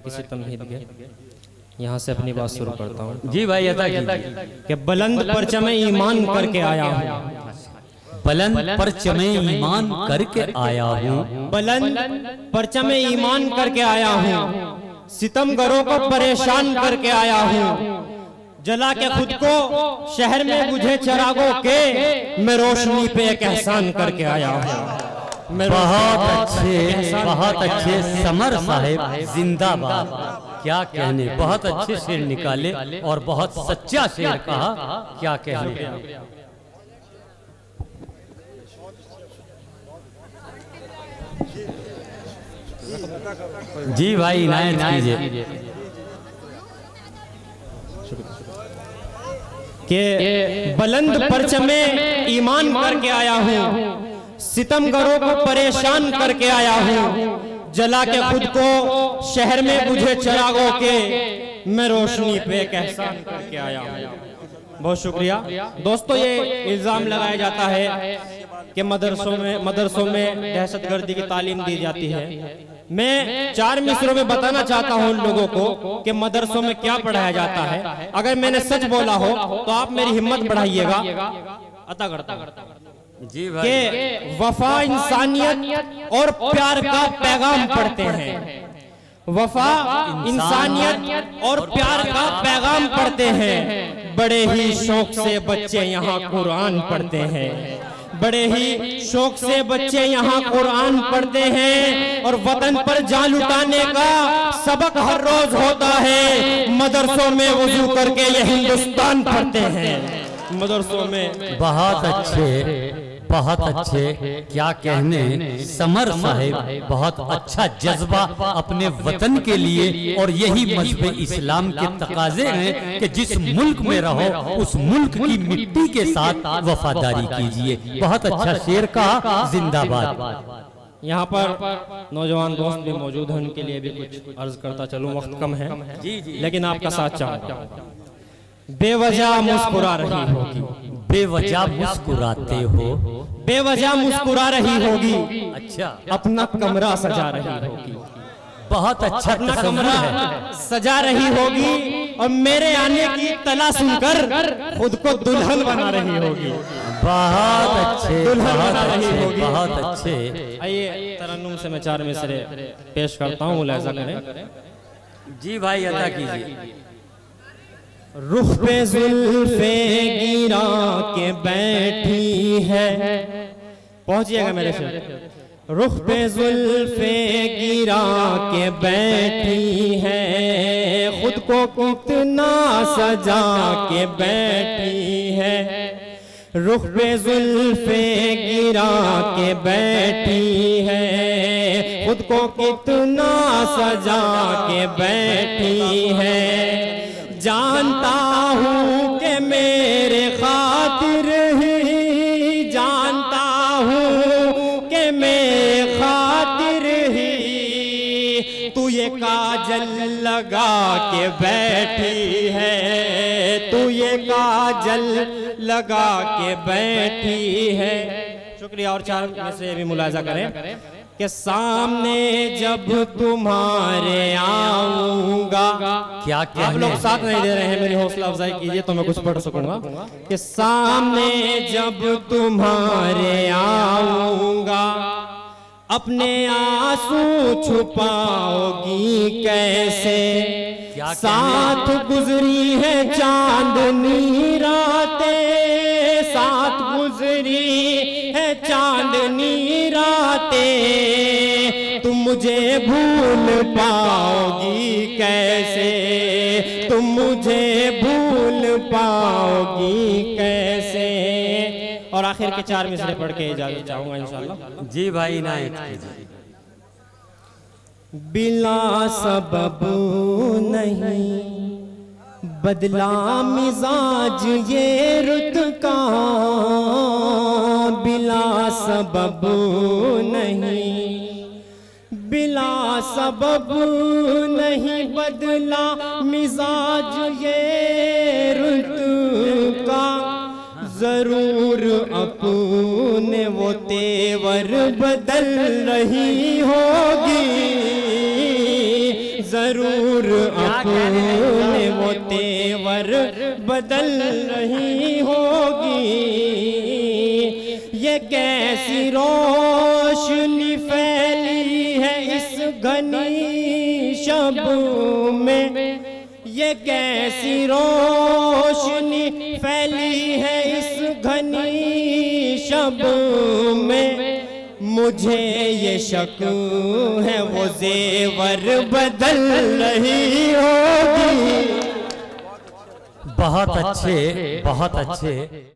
बगैर किसी तमहीद के यहाँ से अपनी बात शुरू करता हूँ। जी भाई अदा कि बुलंद परचम ईमान करके आया हूँ, बुलंद परचम ईमान करके आया हूँ, बुलंद परचम ईमान करके आया हूँ, सितमगरों को परेशान करके आया हूँ, जला के खुद को शहर में बुझे चिरागों के मैं रोशनी पे एक एहसान करके आया हूँ। बहुत अच्छे समर साहिब जिंदाबाद। क्या कहने, बहुत अच्छे शेर निकाले और बहुत सच्चा शेर कहा। क्या कहने। जी भाई इनायत कीजिए कि बुलंद परचमे ईमान करके आया हूँ, सितमगरों को परेशान करके आया हूँ, जला के खुद को शहर में बुझे चिरागों के मैं रोशनी पे एक एहसान करके आया हूँ। बहुत शुक्रिया दोस्तों। ये इल्जाम लगाया जाता है कि मदरसों में दहशतगर्दी की तालीम दी जाती है। मैं 4 मिसरों में बताना चाहता हूँ उन लोगों को कि मदरसों में क्या पढ़ाया जाता है। अगर मैंने सच बोला हो तो आप मेरी हिम्मत बढ़ाइएगा। अता करता जी भाई कि वफा, इंसानियत और प्यार का पैगाम पढ़ते हैं। वफा, इंसानियत और प्यार का पैगाम पढ़ते हैं। बड़े ही शौक से बच्चे यहाँ कुरान पढ़ते हैं, बड़े ही शौक से बच्चे यहाँ कुरान पढ़ते हैं। और वतन पर जान लुटाने का सबक हर रोज होता है। मदरसों में वुजू करके ये हिंदुस्तान पढ़ते हैं। मदरसों में बहुत अच्छे क्या कहने समर साहिब, बहुत अच्छा जज्बा अपने वतन के लिए। और यही मजहब इस्लाम के तकाजे हैं कि जिस मुल्क में रहो उस मुल्क की मिट्टी के साथ वफादारी कीजिए। बहुत अच्छा शेर कहा, जिंदाबाद। यहाँ पर नौजवान दोस्त भी मौजूद हैं, उनके लिए भी कुछ अर्ज करता चलूं, वक्त कम है लेकिन आपका साथ चाहूंगा। बेवजह मुस्कुरा रही होगी, बेवजह मुस्कुराते हो, बेवजह मुस्कुरा रही होगी, अच्छा अपना कमरा सजा रही होगी। बहुत अच्छा अपना कमरा सजा रही होगी और मेरे आने की तला सुनकर खुद को दुल्हन बना रही होगी। बहुत अच्छे, दुल्हन बना रही होगी। बहुत अच्छे। आइए तरन्नुम से मैं 4 मिसरे पेश करता हूँ, मुलाहिजा करें। जी भाई अदा कीजिए। रुख पे जुल्फे गिरा के बैठी है, पहुंचिएगा मेरे से। रुख पे जुल्फे गिरा के बैठी है, खुद को कितना सजा के बैठी है। रुख पे जुल्फे गिरा के बैठी है, खुद को कितना सजा के बैठी है। जानता हूँ कि मेरे खातिर ही, जानता हूँ कि मेरे खातिर ही तू ये काजल लगा के बैठी है, तू ये काजल लगा के बैठी है। शुक्रिया। और 4 में से भी मुलाजा करें कि सामने जब तुम्हारे आऊंगा। क्या आप लोग साथ नहीं दे रहे हैं, मेरी हौसला अफजाई कीजिए तो मैं कुछ पढ़ सकूंगा। कि सामने जब तुम्हारे आऊंगा, अपने आंसू छुपाओगी कैसे। साथ गुजरी है चांदनी रातें, साथ गुजरी है चांदनी रातें, तुम मुझे भूल पाओगी कैसे, तुम मुझे भूल पाओगी कैसे। और आखिर के 4 मिसरे पढ़ के इजाजत चाहूंगा इंशाअल्लाह। जी भाई इनायत कीजिए। बिला सबब नहीं बदला मिजाज ये रुत का, बिला सबब नहीं, बिला सबब नहीं बदला मिजाज ये रुत का। जरूर अपने वो तेवर बदल रही होगी, जरूर अपने वो तेवर बदल रही होगी। ये कैसी रोशनी फैली है इस घनी शब में, ये कैसी रोशनी फैली है इस घनी शब में। मुझे ये शक है वो जेवर बदल रही होगी। बहुत अच्छे, बहुत अच्छे।